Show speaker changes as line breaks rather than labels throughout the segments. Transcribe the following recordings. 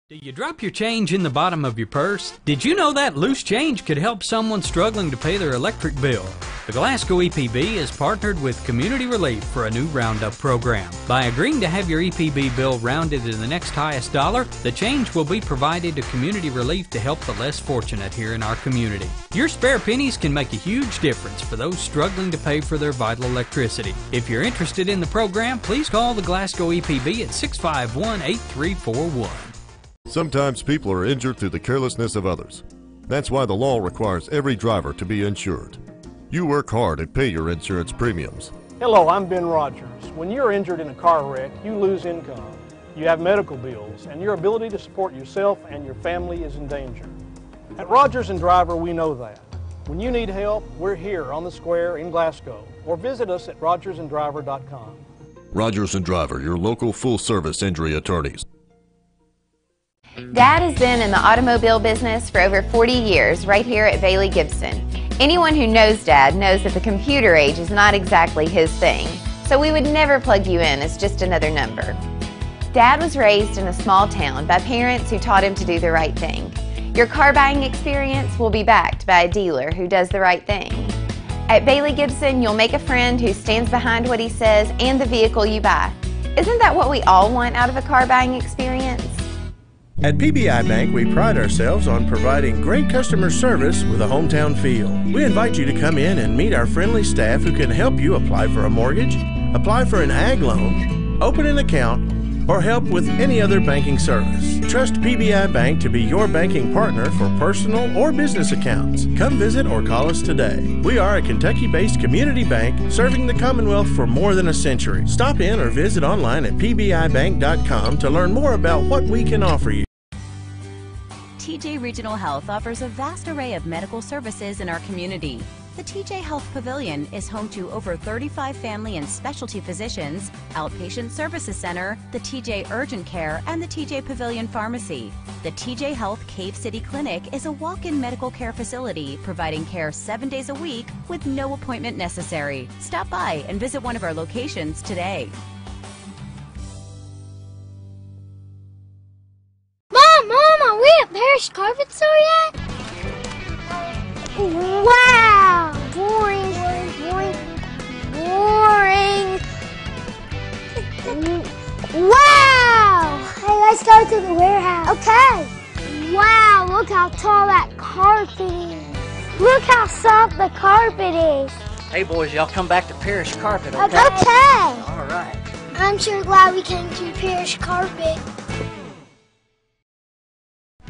Do you drop your change in the bottom of your purse? Did you know that loose change could help someone struggling to pay their electric bill? The Glasgow EPB has partnered with Community Relief for a new roundup program. By agreeing to have your EPB bill rounded to the next highest dollar, the change will be provided to Community Relief to help the less fortunate here in our community. Your spare pennies can make a huge difference for those struggling to pay for their vital electricity. If you're interested in the program, please call the Glasgow EPB at 651-8341.
Sometimes people are injured through the carelessness of others. That's why the law requires every driver to be insured. You work hard and pay your insurance premiums.
Hello, I'm Ben Rogers. When you're injured in a car wreck, you lose income, you have medical bills, and your ability to support yourself and your family is in danger. At Rogers & Driver, we know that. When you need help, we're here on the square in Glasgow, or visit us at rogersandriver.com.
Rogers & Driver, your local full-service injury attorneys.
Dad has been in the automobile business for over 40 years right here at Bailey Gibson. Anyone who knows Dad knows that the computer age is not exactly his thing, so we would never plug you in as just another number. Dad was raised in a small town by parents who taught him to do the right thing. Your car buying experience will be backed by a dealer who does the right thing. At Bailey Gibson, you'll make a friend who stands behind what he says and the vehicle you buy. Isn't that what we all want out of a car buying experience?
At PBI Bank, we pride ourselves on providing great customer service with a hometown feel. We invite you to come in and meet our friendly staff who can help you apply for a mortgage, apply for an ag loan, open an account, or help with any other banking service. Trust PBI Bank to be your banking partner for personal or business accounts. Come visit or call us today. We are a Kentucky-based community bank serving the Commonwealth for more than a century. Stop in or visit online at pbibank.com to learn more about what we can offer you.
TJ Regional Health offers a vast array of medical services in our community. The TJ Health Pavilion is home to over 35 family and specialty physicians, outpatient services center, the TJ Urgent Care, and the TJ Pavilion Pharmacy. The TJ Health Cave City Clinic is a walk-in medical care facility providing care 7 days a week with no appointment necessary. Stop by and visit one of our locations today.
Mom, are we at Parish Carpet Store yet? Wow! Boring. Wow! Hey, let's go to the warehouse. Okay. Wow, look how tall that carpet is. Look how soft the carpet is.
Hey boys, y'all come back to Parish Carpet, okay?
Okay.
All right.
I'm sure glad we came to Parish Carpet.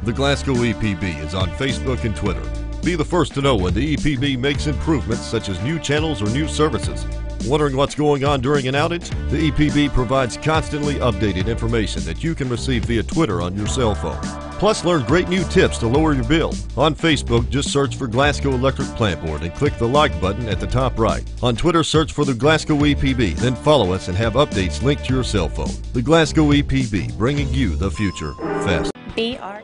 The Glasgow EPB is on Facebook and Twitter. Be the first to know when the EPB makes improvements such as new channels or new services. Wondering what's going on during an outage? The EPB provides constantly updated information that you can receive via Twitter on your cell phone. Plus, learn great new tips to lower your bill. On Facebook, just search for Glasgow Electric Plant Board and click the like button at the top right. On Twitter, search for the Glasgow EPB, then follow us and have updates linked to your cell phone. The Glasgow EPB, bringing you the future fast.
BR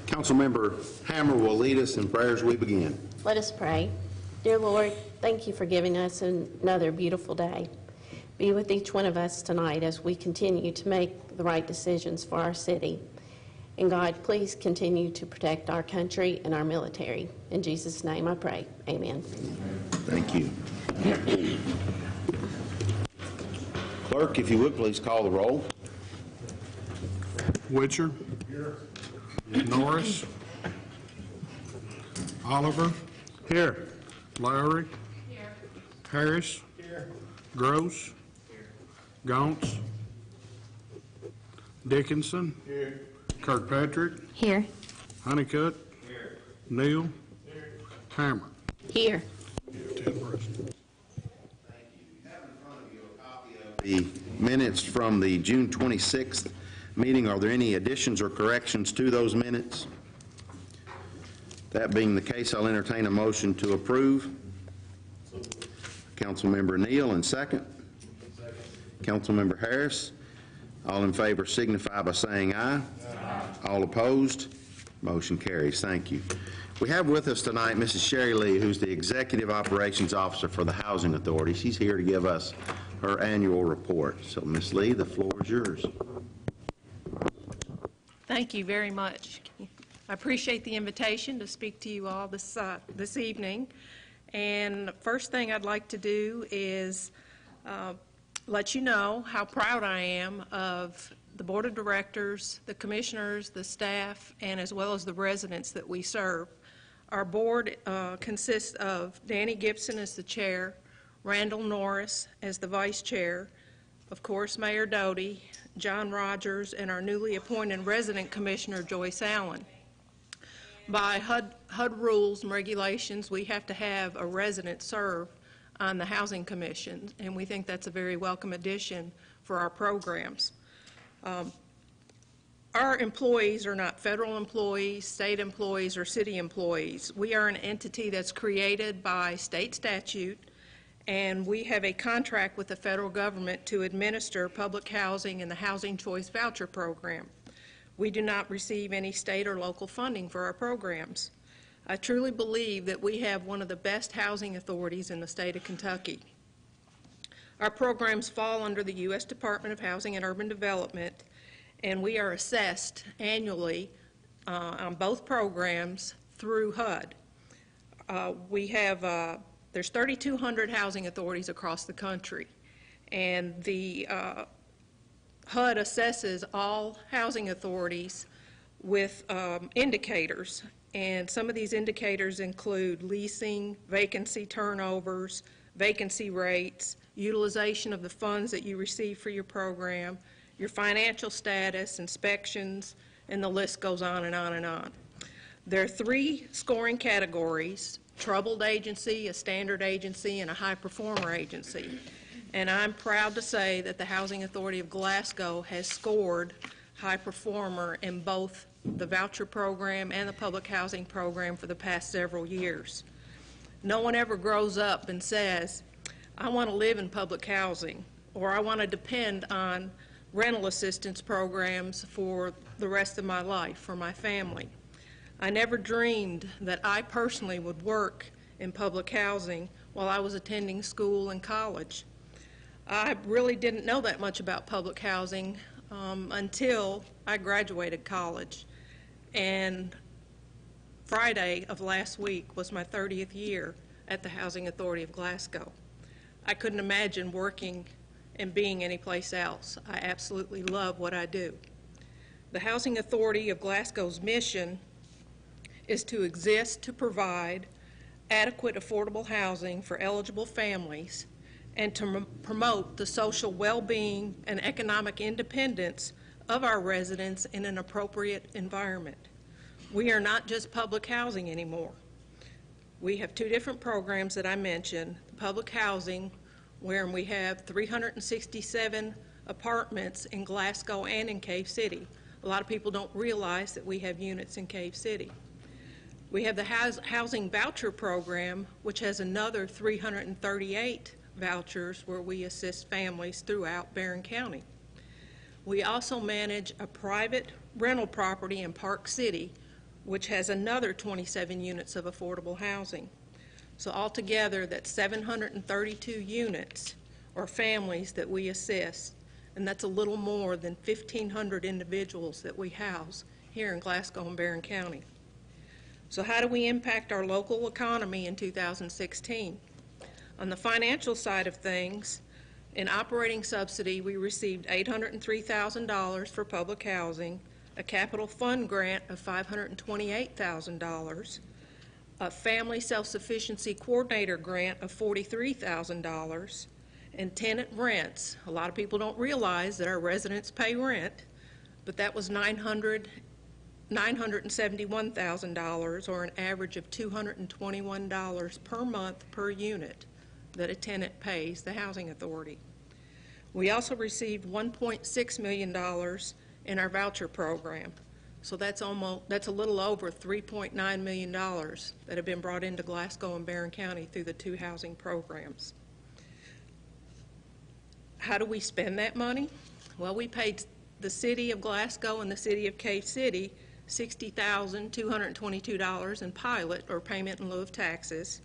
Councilmember Hammer will lead us in prayer as we begin.
Let us pray. Dear Lord, thank you for giving us another beautiful day. Be with each one of us tonight as we continue to make the right decisions for our city. And God, please continue to protect our country and our military. In Jesus' name I pray. Amen.
Thank you. Clerk, if you would please call the roll.
Witcher, Here. Norris. Oliver. Here. Lowry. Here. Harris. Here. Gross. Here. Gaunts. Dickinson. Here. Kirkpatrick.
Here.
Honeycutt. Here. Neal. Here. Hammer.
Here.
10 present.
The minutes from the June 26th meeting. Are there any additions or corrections to those minutes? That being the case, I'll entertain a motion to approve. Councilmember Neal, and second. Councilmember Harris. All in favor signify by saying aye. Aye. All opposed? Motion carries. Thank you. We have with us tonight Mrs. Sherry Lee, who's the Executive Operations Officer for the Housing Authority. She's here to give us her annual report. So, Ms. Lee, the floor is yours.
Thank you very much. I appreciate the invitation to speak to you all this evening. And the first thing I'd like to do is let you know how proud I am of the Board of Directors, the Commissioners, the staff, and as well as the residents that we serve. Our board consists of Danny Gibson as the chair, Randall Norris as the vice chair, of course Mayor Doty, John Rogers, and our newly appointed resident commissioner, Joyce Allen. By HUD rules and regulations, we have to have a resident serve on the Housing Commission, and we think that's a very welcome addition for our programs. Our employees are not federal employees, state employees, or city employees. We are an entity that's created by state statute, and we have a contract with the federal government to administer public housing and the Housing Choice Voucher Program. We do not receive any state or local funding for our programs. I truly believe that we have one of the best housing authorities in the state of Kentucky. Our programs fall under the U.S. Department of Housing and Urban Development, and we are assessed annually on both programs through HUD. There's 3,200 housing authorities across the country, and the HUD assesses all housing authorities with indicators, and some of these indicators include leasing, vacancy turnovers, vacancy rates, utilization of the funds that you receive for your program, your financial status, inspections, and the list goes on and on and on. There are 3 scoring categories: troubled agency, a standard agency, and a high performer agency. And I'm proud to say that the Housing Authority of Glasgow has scored high performer in both the voucher program and the public housing program for the past several years. No one ever grows up and says, I want to live in public housing, or I want to depend on rental assistance programs for the rest of my life, for my family. I never dreamed that I personally would work in public housing while I was attending school and college. I really didn't know that much about public housing until I graduated college. And Friday of last week was my 30th year at the Housing Authority of Glasgow. I couldn't imagine working and being anyplace else. I absolutely love what I do. The Housing Authority of Glasgow's mission is to exist to provide adequate affordable housing for eligible families and to promote the social well-being and economic independence of our residents in an appropriate environment. We are not just public housing anymore. We have 2 different programs that I mentioned: public housing, where we have 367 apartments in Glasgow and in Cave City. A lot of people don't realize that we have units in Cave City. We have the Housing Voucher Program, which has another 338 vouchers where we assist families throughout Barron County. We also manage a private rental property in Park City, which has another 27 units of affordable housing. So altogether, that's 732 units or families that we assist, and that's a little more than 1,500 individuals that we house here in Glasgow and Barron County. So how do we impact our local economy in 2016? On the financial side of things, in operating subsidy, we received $803,000 for public housing, a capital fund grant of $528,000, a family self-sufficiency coordinator grant of $43,000, and tenant rents. A lot of people don't realize that our residents pay rent, but that was $971,000, or an average of $221 per month per unit that a tenant pays the Housing Authority. We also received $1.6 million in our voucher program. So that's a little over $3.9 million that have been brought into Glasgow and Barron County through the two housing programs. How do we spend that money? Well, we paid the City of Glasgow and the City of Cave City $60,222 in pilot, or payment in lieu of taxes.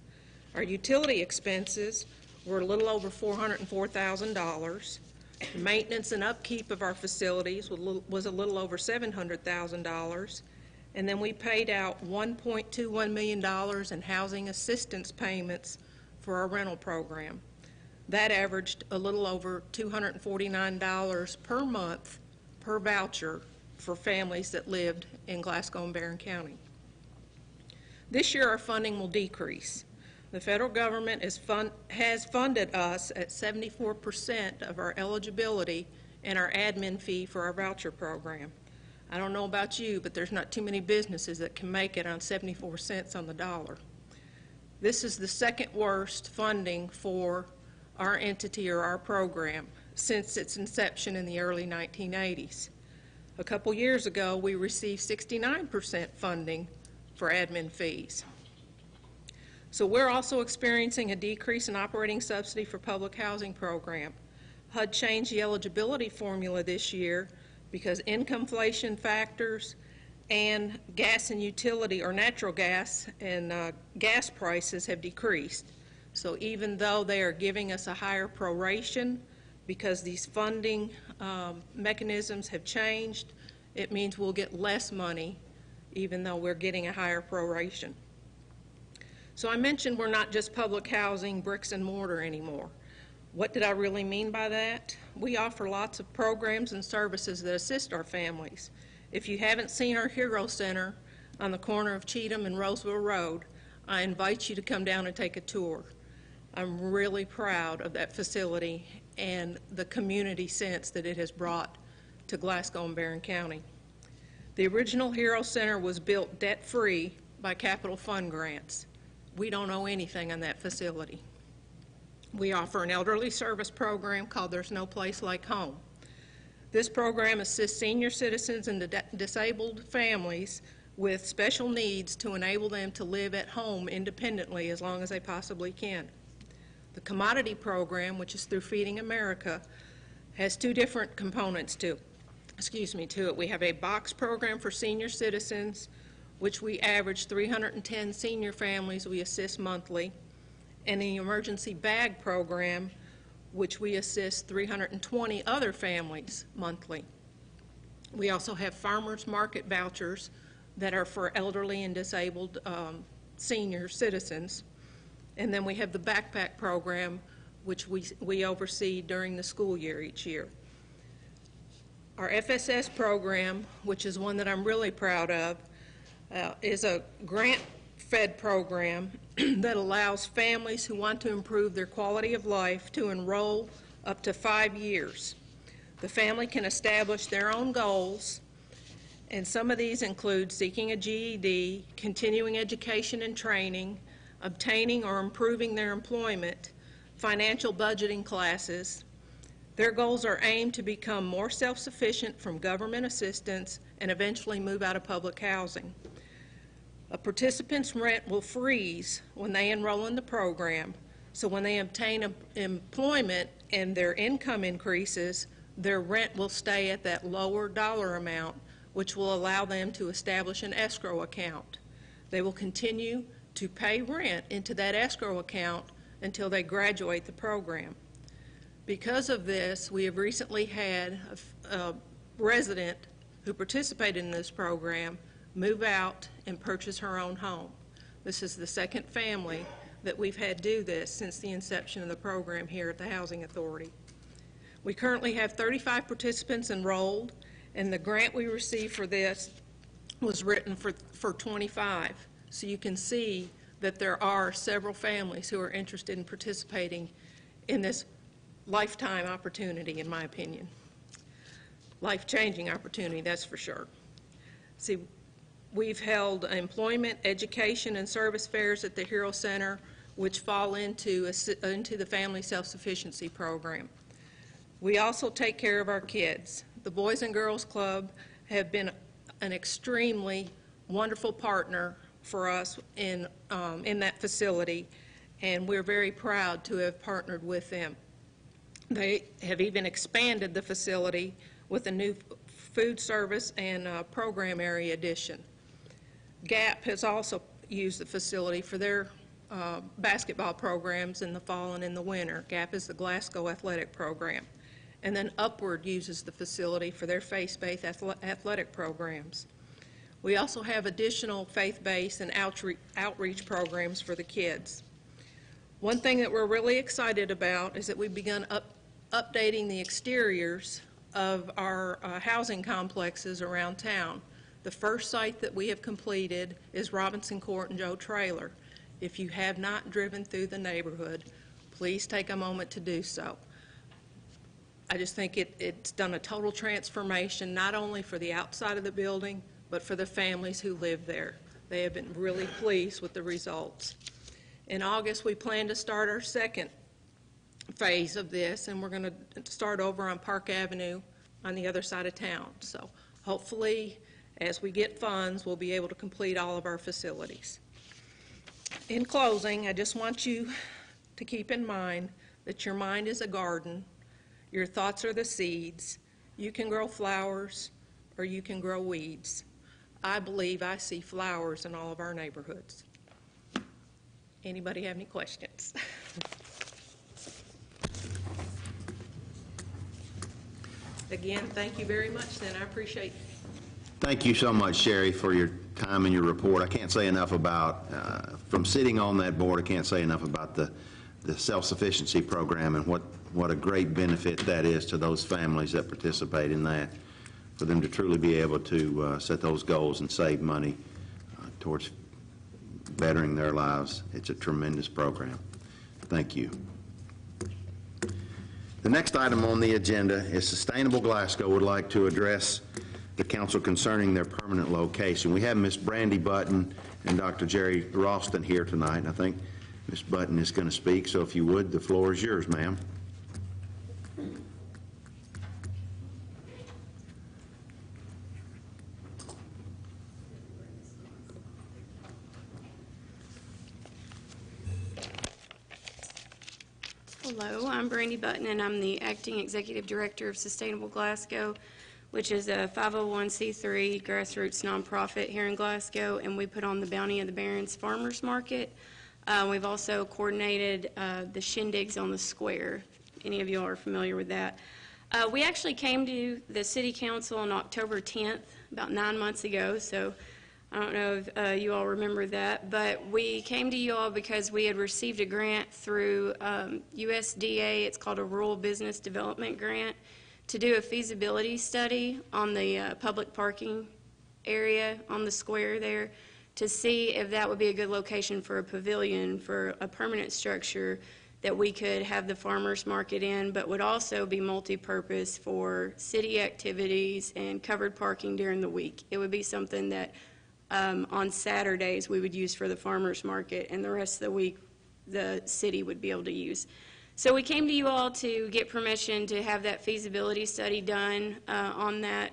Our utility expenses were a little over $404,000. Maintenance and upkeep of our facilities was a little over $700,000. And then we paid out $1.21 million in housing assistance payments for our rental program. That averaged a little over $249 per month per voucher for families that lived in Glasgow and Barron County. This year our funding will decrease. The federal government has funded us at 74% of our eligibility and our admin fee for our voucher program. I don't know about you, but there's not too many businesses that can make it on 74 cents on the dollar. This is the second worst funding for our entity or our program since its inception in the early 1980s. A couple years ago, we received 69% funding for admin fees. So we're also experiencing a decrease in operating subsidy for public housing program. HUD changed the eligibility formula this year because income inflation factors and gas and utility, or natural gas and gas prices, have decreased. So even though they are giving us a higher proration because these funding mechanisms have changed, it means we'll get less money even though we're getting a higher proration. So I mentioned we're not just public housing, bricks and mortar anymore. What did I really mean by that? We offer lots of programs and services that assist our families. If you haven't seen our Hero Center on the corner of Cheatham and Roseville Road, I invite you to come down and take a tour. I'm really proud of that facility and the community sense that it has brought to Glasgow and Barron County. The original Hero Center was built debt-free by capital fund grants. We don't owe anything on that facility. We offer an elderly service program called There's No Place Like Home. This program assists senior citizens and disabled families with special needs to enable them to live at home independently as long as they possibly can. The commodity program, which is through Feeding America, has two different components to it. We have a box program for senior citizens, which we average 310 senior families we assist monthly, and the emergency bag program, which we assist 320 other families monthly. We also have farmers market vouchers that are for elderly and disabled senior citizens. And then we have the backpack program, which we oversee during the school year each year. Our FSS program, which is one that I'm really proud of, is a grant-fed program that allows families who want to improve their quality of life to enroll up to 5 years. The family can establish their own goals, and some of these include seeking a GED, continuing education and training, obtaining or improving their employment, financial budgeting classes. Their goals are aimed to become more self-sufficient from government assistance and eventually move out of public housing. A participant's rent will freeze when they enroll in the program, so when they obtain employment and their income increases, their rent will stay at that lower dollar amount, which will allow them to establish an escrow account. They will continue to pay rent into that escrow account until they graduate the program. Because of this, we have recently had a resident who participated in this program move out and purchase her own home. This is the second family that we've had do this since the inception of the program here at the Housing Authority. We currently have 35 participants enrolled, And the grant we received for this was written for 25. So you can see that there are several families who are interested in participating in this lifetime opportunity, in my opinion. Life-changing opportunity, that's for sure. See, we've held employment, education, and service fairs at the Hero Center, which fall into the Family Self-Sufficiency Program. We also take care of our kids. The Boys and Girls Club have been an extremely wonderful partner for us in that facility, and we're very proud to have partnered with them. They have even expanded the facility with a new food service and program area addition. GAP has also used the facility for their basketball programs in the fall and in the winter. GAP is the Glasgow athletic program. And then Upward uses the facility for their faith-based athletic programs. We also have additional faith-based and outreach programs for the kids. One thing that we're really excited about is that we've begun updating the exteriors of our housing complexes around town. The first site that we have completed is Robinson Court and Joe Trailer. If you have not driven through the neighborhood, please take a moment to do so. I just think it's done a total transformation, not only for the outside of the building, but for the families who live there. They have been really pleased with the results. In August, we plan to start our second phase of this, and we're going to start over on Park Avenue on the other side of town. So hopefully, as we get funds, we'll be able to complete all of our facilities. In closing, I just want you to keep in mind that your mind is a garden. Your thoughts are the seeds. You can grow flowers or you can grow weeds. I believe I see flowers in all of our neighborhoods. Anybody have any questions? Again, thank you very much, then. I appreciate it.
Thank you so much, Sherry, for your time and your report. I can't say enough about, from sitting on that board, I can't say enough about the self-sufficiency program and what a great benefit that is to those families that participate in that, for them to truly be able to set those goals and save money towards bettering their lives. It's a tremendous program. Thank you. The next item on the agenda is Sustainable Glasgow would like to address the council concerning their permanent location. We have Ms. Brandy Button and Dr. Jerry Ralston here tonight, and I think Ms. Button is going to speak, so if you would, the floor is yours, ma'am.
Hello, I'm Brandy Button, and I'm the Acting Executive Director of Sustainable Glasgow, which is a 501c3 grassroots nonprofit here in Glasgow, and we put on the Bounty of the Barons Farmers Market. We've also coordinated the shindigs on the square. Any of you are familiar with that. We actually came to the City Council on October 10th, about 9 months ago, so I don't know if you all remember that, but we came to you all because we had received a grant through USDA. It's called a Rural Business Development Grant, to do a feasibility study on the public parking area on the square there, to see if that would be a good location for a pavilion, for a permanent structure that we could have the farmers market in, but would also be multi-purpose for city activities and covered parking during the week. It would be something that on Saturdays we would use for the farmers market, and the rest of the week the city would be able to use. So we came to you all to get permission to have that feasibility study done on that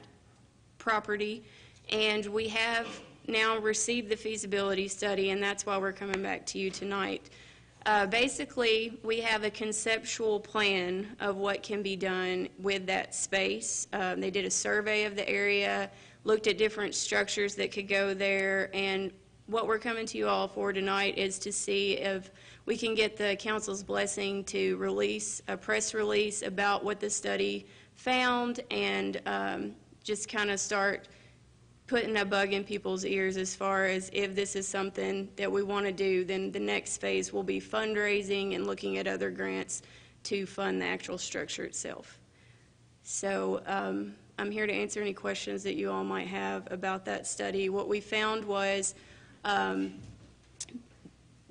property, and we have now received the feasibility study, and that's why we're coming back to you tonight. Basically, we have a conceptual plan of what can be done with that space. They did a survey of the area, looked at different structures that could go there, and what we're coming to you all for tonight is to see if we can get the council's blessing to release a press release about what the study found, and just kind of start putting a bug in people's ears as far as if this is something that we want to do, then the next phase will be fundraising and looking at other grants to fund the actual structure itself. So I'm here to answer any questions that you all might have about that study. What we found was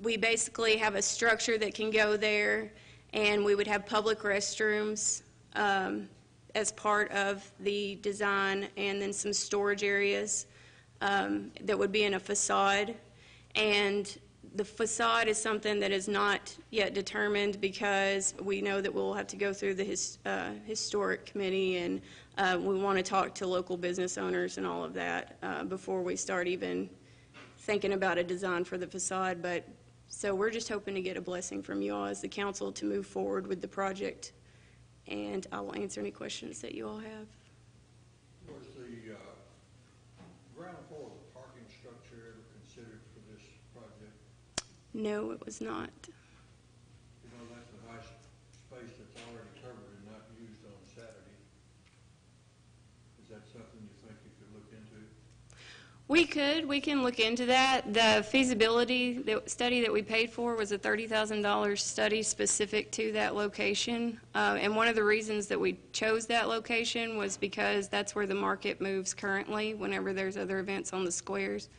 we basically have a structure that can go there, and we would have public restrooms as part of the design, and then some storage areas that would be in a facade. And the facade is something that is not yet determined because we know that we'll have to go through the historic committee, and we want to talk to local business owners and all of that before we start even thinking about a design for the facade. But so we're just hoping to get a blessing from you all as the council to move forward with the project, and I will answer any questions that you all have.
Was the ground floor of the parking structure ever considered for this project?
No, it was not.
You know, that's a nice space that's already covered and not used on Saturday. Is that something you think you could look into?
We can look into that. The feasibility study that we paid for was a $30,000 study specific to that location. And one of the reasons that we chose that location was because that's where the market moves currently whenever there's other events on the squares.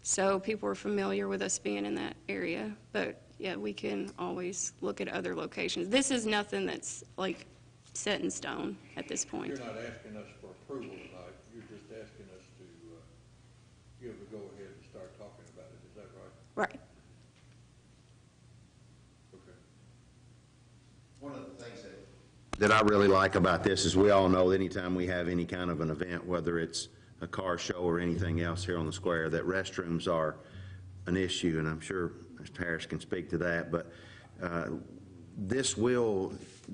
So people are familiar with us being in that area. But yeah, we can always look at other locations. This is nothing that's like set in stone at this point.
You're not asking us for approval tonight. You're just asking us to give the go-ahead and start talking about it. Is that right?
Right.
Okay.
One of the things that I really like about this is we all know anytime we have any kind of an event, whether it's a car show or anything else here on the square, that restrooms are an issue, and I'm sure Mr. Harris can speak to that. But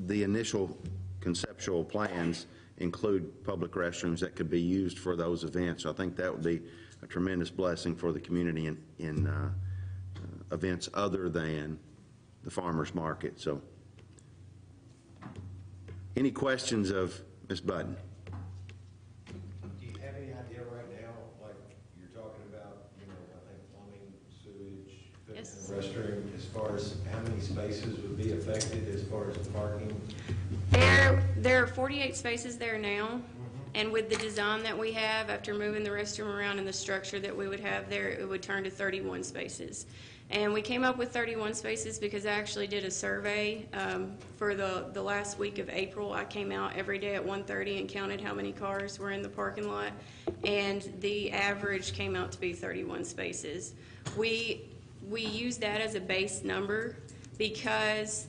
the initial conceptual plans include public restrooms that could be used for those events. So I think that would be a tremendous blessing for the community in events other than the farmers market. So, any questions of Ms. Budden?
Do you have any idea right now, like you're talking about, you know, I think plumbing, sewage,
Yes.
restroom, as far as how many spaces would be affected as far as parking?
There are 48 spaces there now, and with the design that we have, after moving the restroom around and the structure that we would have there, it would turn to 31 spaces. And we came up with 31 spaces because I actually did a survey for the last week of April. I came out every day at 1:30 and counted how many cars were in the parking lot, and the average came out to be 31 spaces. We used that as a base number because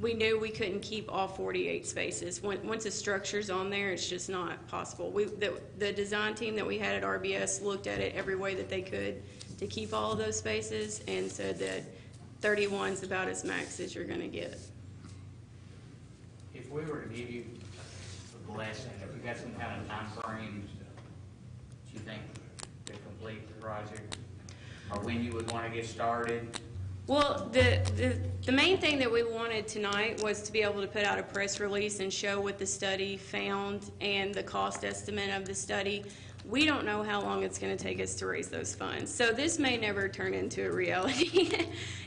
we knew we couldn't keep all 48 spaces. Once a structure's on there, it's just not possible. The design team that we had at RBS looked at it every way that they could to keep all of those spaces and said that 31 is about as max as you're going to get.
If we were to give you a blessing, if we got some kind of time frame, do you think to complete the project, or when you would want to get started?
Well, the main thing that we wanted tonight was to be able to put out a press release and show what the study found and the cost estimate of the study. We don't know how long it's going to take us to raise those funds. So this may never turn into a reality.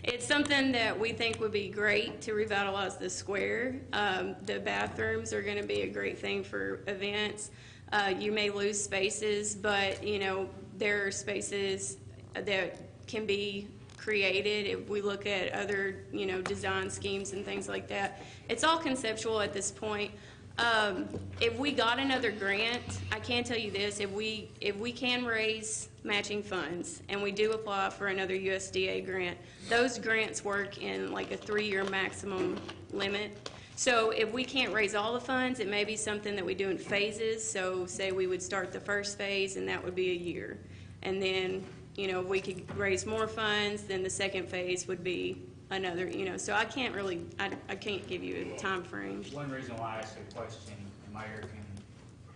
It's something that we think would be great to revitalize the square. The bathrooms are going to be a great thing for events. You may lose spaces, but, you know, there are spaces that can be created if we look at other, you know, design schemes and things like that. It's all conceptual at this point. If we got another grant, I can tell you this, if we can raise matching funds and we do apply for another USDA grant, those grants work in like a 3-year maximum limit. So if we can't raise all the funds, it may be something that we do in phases. So say we would start the first phase and that would be a year. And then, you know, if we could raise more funds, then the second phase would be another, you know, so I can't really, I can't give you a time frame.
One reason why I asked the question, and Mayor can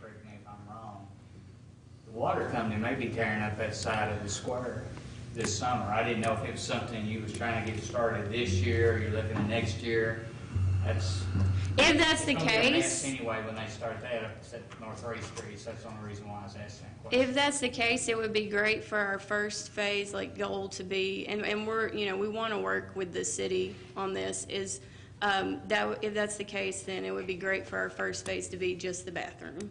correct me if I'm wrong, the water company may be tearing up that side of the square this summer. I didn't know if it was something you was trying to get started this year, or you're looking at next year.
If that's the case,
anyway, when they start that up at North 3rd Street, so that's the only reason why I was asking that question.
if that's the case, it would be great for our first phase, like goal to be, and we're, you know, we want to work with the city on this, is If that's the case, then it would be great for our first phase to be just the bathroom,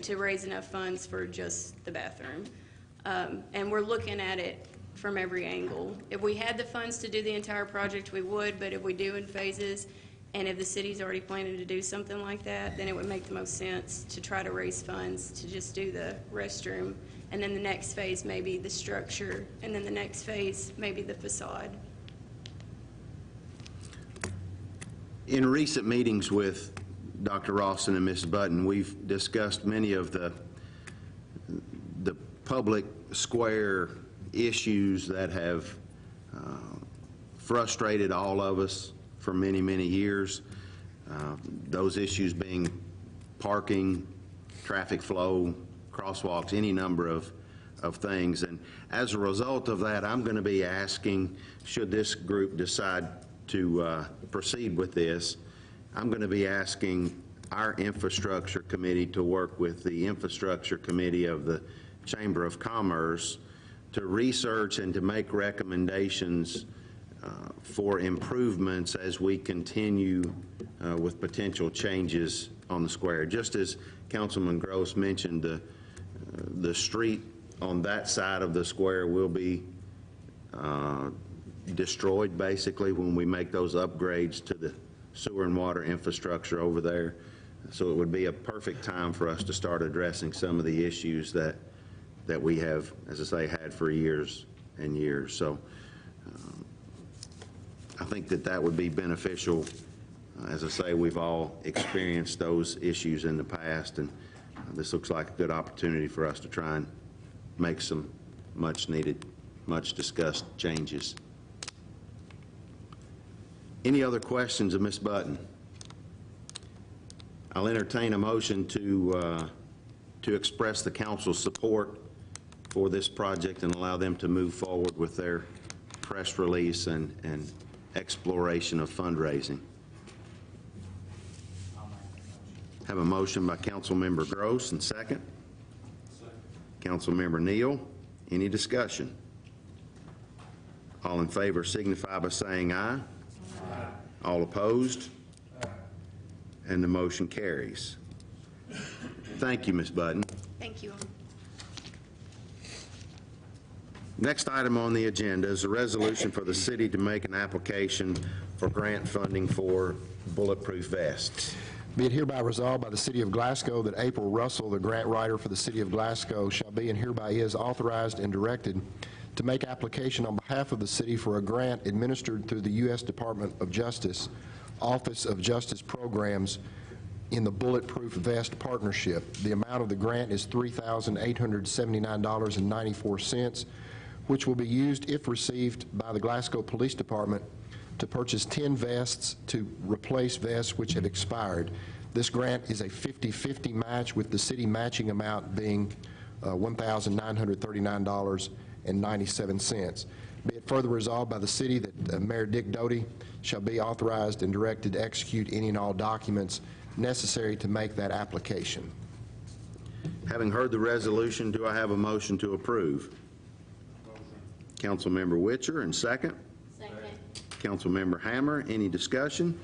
to raise enough funds for just the bathroom. And we're looking at it from every angle. If we had the funds to do the entire project, we would, but if we do in phases, and if the city's already planning to do something like that, then it would make the most sense to try to raise funds to just do the restroom, and then the next phase maybe the structure, and then the next phase maybe the facade.
In recent meetings with Dr. Rawson and Ms. Button, we've discussed many of the public square issues that have frustrated all of us for many, many years. Those issues being parking, traffic flow, crosswalks, any number of things. And as a result of that, I'm going to be asking, should this group decide to proceed with this, I'm going to be asking our infrastructure committee to work with the infrastructure committee of the Chamber of Commerce to research and to make recommendations for improvements as we continue with potential changes on the square. Just as Councilman Gross mentioned, the street on that side of the square will be destroyed basically when we make those upgrades to the sewer and water infrastructure over there. So it would be a perfect time for us to start addressing some of the issues that we have, as I say, had for years and years. So I think that would be beneficial. As I say, we've all experienced those issues in the past, and this looks like a good opportunity for us to try and make some much needed, much discussed changes. Any other questions of Ms. Button? I'll entertain a motion to express the council's support for this project and allow them to move forward with their press release and exploration of fundraising. Have a motion by Councilmember Gross and second. Councilmember Neal. Any discussion? All in favor signify by saying aye. Aye. All opposed? Aye. And the motion carries. Thank you, Ms. Button.
Thank you.
Next item on the agenda is a resolution for the city to make an application for grant funding for bulletproof vests.
Be it hereby resolved by the City of Glasgow that April Russell, the grant writer for the City of Glasgow, shall be and hereby is authorized and directed to make application on behalf of the city for a grant administered through the U.S. Department of Justice, Office of Justice Programs in the Bulletproof Vest Partnership. The amount of the grant is $3,879.94, which will be used, if received, by the Glasgow Police Department to purchase 10 vests to replace vests which have expired. This grant is a 50-50 match, with the city matching amount being $1,939.97. Be it further resolved by the city that Mayor Dick Doty shall be authorized and directed to execute any and all documents necessary to make that application.
Having heard the resolution, do I have a motion to approve? Councilmember Witcher, and second.
Second.
Councilmember Hammer. Any discussion?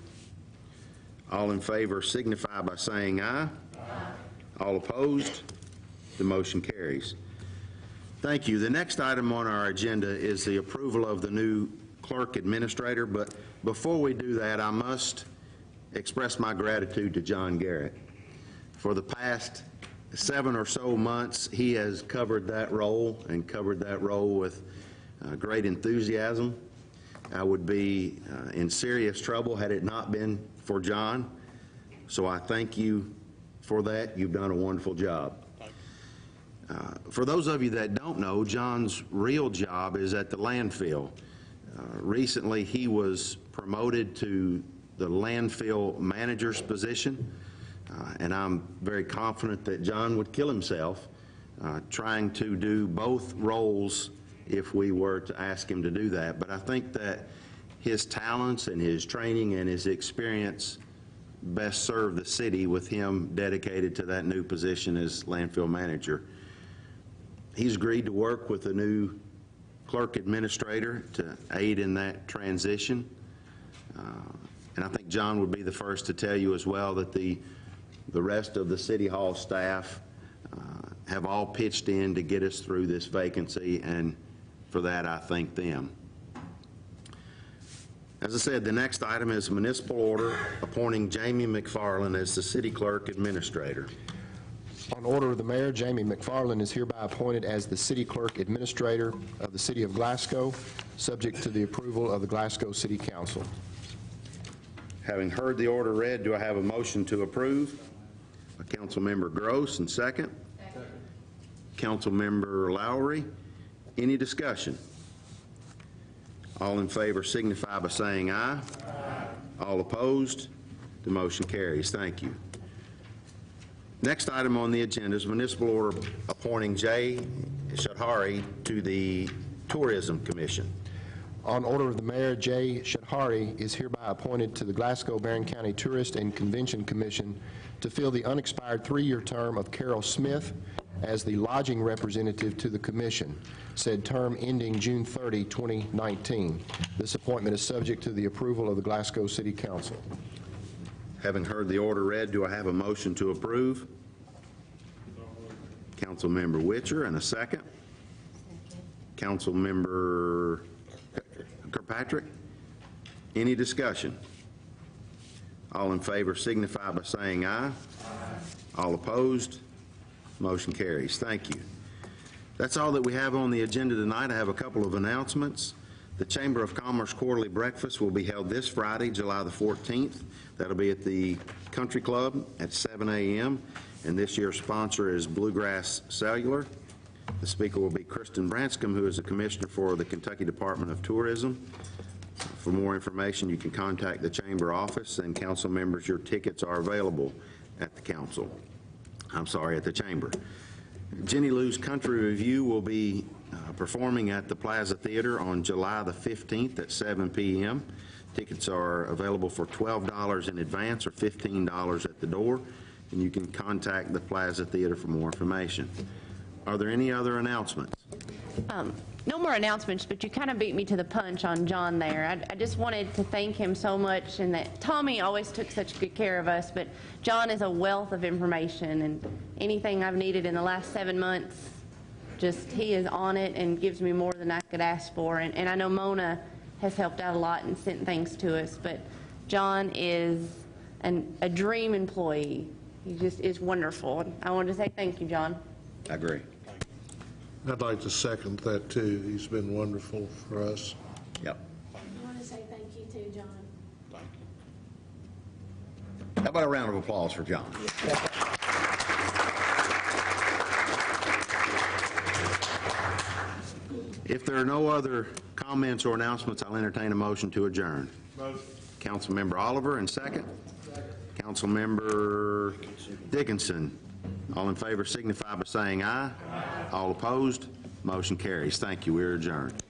All in favor signify by saying aye. Aye. All opposed? The motion carries. Thank you. The next item on our agenda is the approval of the new clerk administrator, but before we do that, I must express my gratitude to John Garrett. For the past 7 or so months, he has covered that role and covered that role with great enthusiasm. I would be in serious trouble had it not been for John. So I thank you for that. You've done a wonderful job. For those of you that don't know, John's real job is at the landfill. Recently, he was promoted to the landfill manager's position, and I'm very confident that John would kill himself trying to do both roles if we were to ask him to do that. But I think that his talents and his training and his experience best serve the city with him dedicated to that new position as landfill manager. He's agreed to work with the new clerk administrator to aid in that transition. And I think John would be the first to tell you as well that the rest of the City Hall staff have all pitched in to get us through this vacancy, and for that I thank them. As I said, the next item is a municipal order appointing Jamie McFarland as the City Clerk Administrator.
On order of the Mayor, Jamie McFarland is hereby appointed as the City Clerk Administrator of the City of Glasgow, subject to the approval of the Glasgow City Council.
Having heard the order read, do I have a motion to approve? Councilmember Gross, and second. Councilmember Lowry. Any discussion? All in favor signify by saying aye. All opposed? The motion carries. Thank you. Next item on the agenda is municipal order appointing Jay Shadhari to the Tourism Commission.
On order of the Mayor, Jay Shadhari is hereby appointed to the Glasgow-Barron County Tourist and Convention Commission to fill the unexpired 3-year term of Carol Smith as the lodging representative to the commission, said term ending June 30, 2019. This appointment is subject to the approval of the Glasgow City Council.
Having heard the order read, do I have a motion to approve? Councilmember Witcher, and a second. Councilmember Kirkpatrick. Any discussion? All in favor signify by saying aye. All opposed? Motion carries. Thank you. That's all that we have on the agenda tonight. I have a couple of announcements. The Chamber of Commerce Quarterly Breakfast will be held this Friday, July the 14th. That'll be at the Country Club at 7 a.m. And this year's sponsor is Bluegrass Cellular. The speaker will be Kristen Branscombe, who is a commissioner for the Kentucky Department of Tourism. For more information, you can contact the Chamber office, and council members, your tickets are available at the at the Chamber. Jenny Lou's Country Review will be performing at the Plaza Theater on July the 15th at 7 p.m. Tickets are available for $12 in advance or $15 at the door, and you can contact the Plaza Theater for more information. Are there any other announcements?
No more announcements, but you kind of beat me to the punch on John there. I just wanted to thank him so much, and that Tommy always took such good care of us, but John is a wealth of information, and anything I've needed in the last 7 months, just he is on it and gives me more than I could ask for. And I know Mona has helped out a lot and sent things to us, but John is a dream employee. He just is wonderful. I wanted to say thank you, John.
I agree.
I'd like to second that, too. He's been wonderful for us.
Yep.
I want to say thank you too, John.
Thank you. How about a round of applause for John? If there are no other comments or announcements, I'll entertain a motion to adjourn. Motion. Councilmember Oliver, and second. Councilmember Dickinson. All in favor signify by saying aye. All opposed? Motion carries. Thank you. We're adjourned.